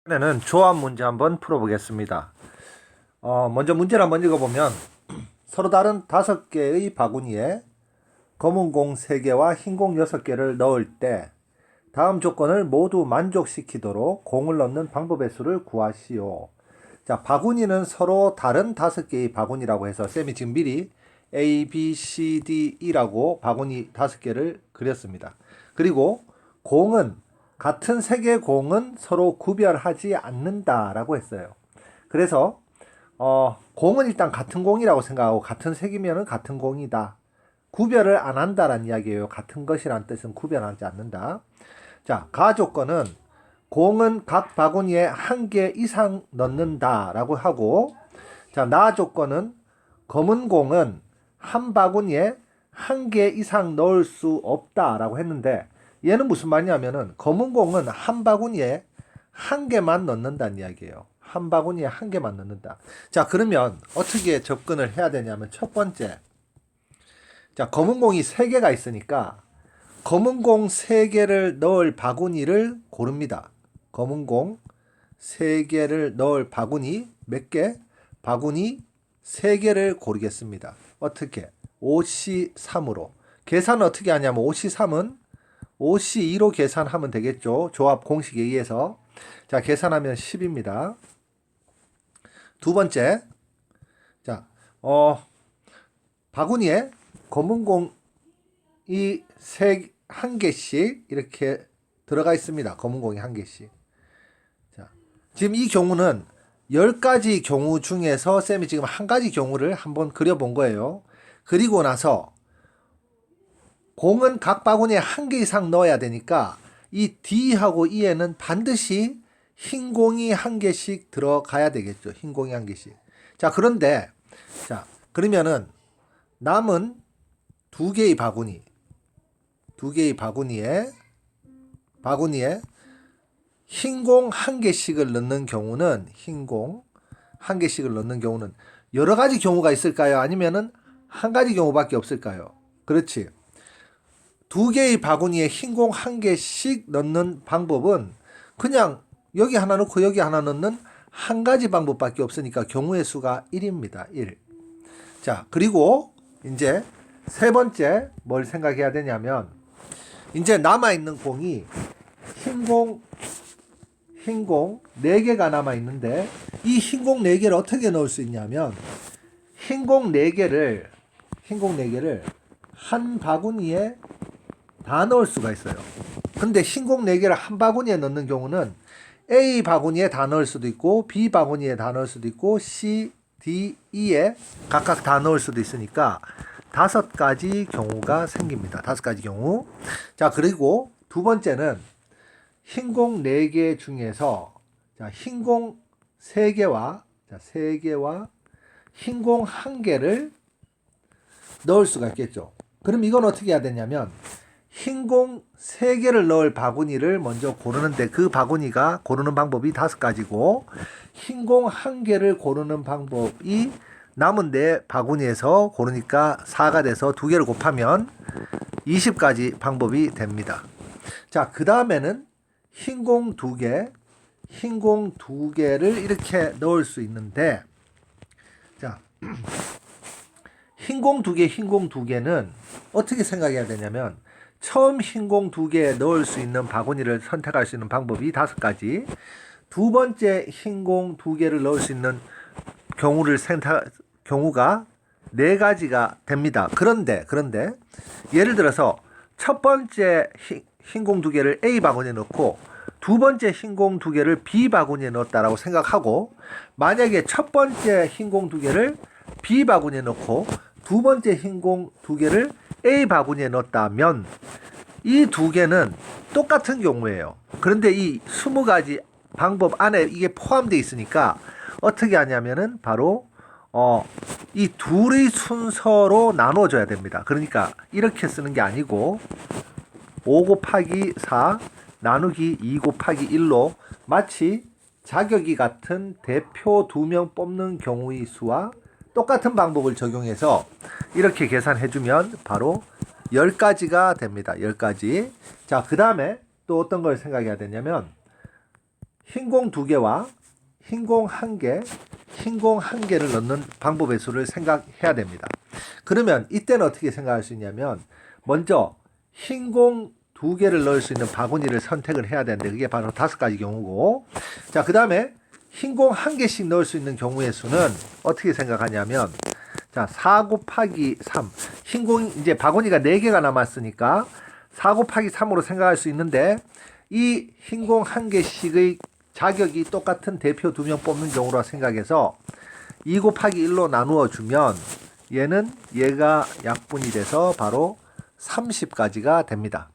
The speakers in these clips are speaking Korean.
이번에는 조합 문제 한번 풀어보겠습니다. 먼저 문제를 한번 읽어보면 서로 다른 5개의 바구니에 검은 공 3개와 흰 공 6개를 넣을 때 다음 조건을 모두 만족시키도록 공을 넣는 방법의 수를 구하시오. 자, 바구니는 서로 다른 5개의 바구니라고 해서 쌤이 지금 미리 A, B, C, D, E라고 바구니 5개를 그렸습니다. 그리고 공은 같은 색의 공은 서로 구별하지 않는다라고 했어요. 그래서 공은 일단 같은 공이라고 생각하고 같은 색이면 같은 공이다. 구별을 안 한다라는 이야기예요. 같은 것이란 뜻은 구별하지 않는다. 자, 가조건은 공은 각 바구니에 1개 이상 넣는다라고 하고, 자, 나 조건은 검은 공은 한 바구니에 1개 이상 넣을 수 없다라고 했는데, 얘는 무슨 말이냐면은 검은 공은 한 바구니에 1개만 넣는다는 이야기예요. 한 바구니에 1개만 넣는다. 자, 그러면 어떻게 접근을 해야 되냐면 첫 번째, 자, 검은 공이 3개가 있으니까 검은 공 3개를 넣을 바구니를 고릅니다. 검은 공 3개를 넣을 바구니 몇 개? 바구니 3개를 고르겠습니다. 어떻게? 5C3으로. 계산은 어떻게 하냐면 5C3은 5C2로 계산하면 되겠죠. 조합 공식에 의해서. 자, 계산하면 10입니다. 두 번째. 자, 바구니에 검은 공이 1개씩 이렇게 들어가 있습니다. 검은 공이 1개씩. 자, 지금 이 경우는 10가지 경우 중에서 쌤이 지금 한 가지 경우를 한번 그려본 거예요. 그리고 나서 공은 각 바구니에 1개 이상 넣어야 되니까 이 D하고 E에는 반드시 흰 공이 1개씩 들어가야 되겠죠. 흰 공이 1개씩. 자, 그런데 자, 그러면은 남은 2개의 바구니에 흰 공 1개씩을 넣는 경우는 여러 가지 경우가 있을까요? 아니면은 한 가지 경우밖에 없을까요? 그렇지. 2개의 바구니에 흰 공 1개씩 넣는 방법은 그냥 여기 하나 넣고 여기 하나 넣는 한 가지 방법밖에 없으니까 경우의 수가 1입니다. 1. 자, 그리고 이제 세 번째 뭘 생각해야 되냐면 이제 남아있는 공이 흰 공 4개가 남아있는데 이 흰 공 4개를 어떻게 넣을 수 있냐면 흰 공 4개를 한 바구니에 다 넣을 수가 있어요. 근데 흰 공 4개를 한 바구니에 넣는 경우는 A 바구니에 다 넣을 수도 있고 B 바구니에 다 넣을 수도 있고 C, D, E에 각각 다 넣을 수도 있으니까 5가지 경우가 생깁니다. 5가지 경우. 자, 그리고 두 번째는 흰 공 4개 중에서 자, 흰 공 3개와 흰 공 1개를 넣을 수가 있겠죠. 그럼 이건 어떻게 해야 되냐면 흰 공 3개를 넣을 바구니를 먼저 고르는데 그 바구니가 고르는 방법이 5가지고 흰 공 1개를 고르는 방법이 남은 4바구니에서 고르니까 4가 돼서 2개를 곱하면 20가지 방법이 됩니다. 자, 그 다음에는 흰 공 2개를 이렇게 넣을 수 있는데 자, 흰 공 2개는 어떻게 생각해야 되냐면 처음 흰 공 2개 넣을 수 있는 바구니를 선택할 수 있는 방법이 5가지. 두 번째 흰 공 2개를 넣을 수 있는 경우가 4가지가 됩니다. 그런데 예를 들어서 첫 번째 흰 공 2개를 A 바구니에 넣고 두 번째 흰 공 2개를 B 바구니에 넣었다라고 생각하고 만약에 첫 번째 흰 공 2개를 B 바구니에 넣고 두 번째 흰 공 2개를 A 바구니에 넣었다면 이 2개는 똑같은 경우예요. 그런데 이 20가지 방법 안에 이게 포함되어 있으니까 어떻게 하냐면은 바로 이 둘의 순서로 나눠줘야 됩니다. 그러니까 이렇게 쓰는 게 아니고 5 곱하기 4 나누기 2 곱하기 1로 마치 자격이 같은 대표 2명 뽑는 경우의 수와 똑같은 방법을 적용해서 이렇게 계산해주면 바로 10가지가 됩니다. 10가지. 자, 그 다음에 또 어떤 걸 생각해야 되냐면 흰공 2개와 흰공 1개, 흰공 1개를 넣는 방법의 수를 생각해야 됩니다. 그러면 이때는 어떻게 생각할 수 있냐면 먼저 흰공 2개를 넣을 수 있는 바구니를 선택을 해야 되는데 그게 바로 5가지 경우고, 자, 그 다음에 흰공 1개씩 넣을 수 있는 경우의 수는 어떻게 생각하냐면, 자, 4 곱하기 3, 흰공 이제 바구니가 4개가 남았으니까 4 곱하기 3으로 생각할 수 있는데, 이 흰공 1개씩의 자격이 똑같은 대표 2명 뽑는 경우로 생각해서 2 곱하기 1로 나누어 주면 얘는 얘가 약분이 돼서 바로 30가지가 됩니다.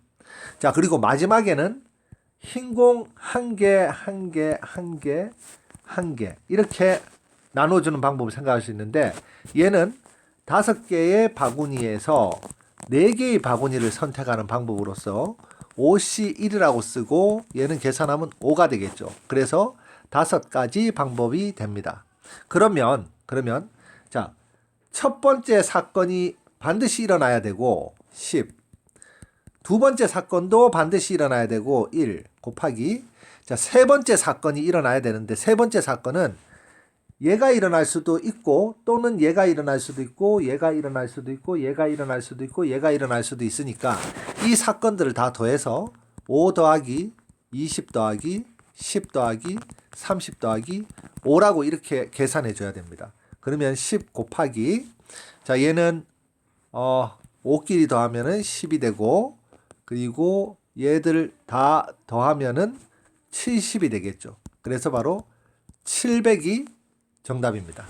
자, 그리고 마지막에는 흰공 1개, 1개, 1개, 1개 이렇게 나눠주는 방법을 생각할 수 있는데, 얘는 5개의 바구니에서 4개의 바구니를 선택하는 방법으로서 5C1이라고 쓰고 얘는 계산하면 5가 되겠죠. 그래서 5가지 방법이 됩니다. 그러면 자, 첫 번째 사건이 반드시 일어나야 되고 10, 두 번째 사건도 반드시 일어나야 되고 1 곱하기, 자, 세 번째 사건이 일어나야 되는데 세 번째 사건은 얘가 일어날 수도 있고 또는 얘가 일어날 수도 있고 얘가 일어날 수도 있고 얘가 일어날 수도 있고 얘가 일어날 수도 있으니까 이 사건들을 다 더해서 5 더하기 20 더하기 10 더하기 30 더하기 5라고 이렇게 계산해 줘야 됩니다. 그러면 10 곱하기, 자, 얘는 5끼리 더하면은 10이 되고, 그리고 얘들 다 더하면은 70이 되겠죠. 그래서 바로 700이 정답입니다.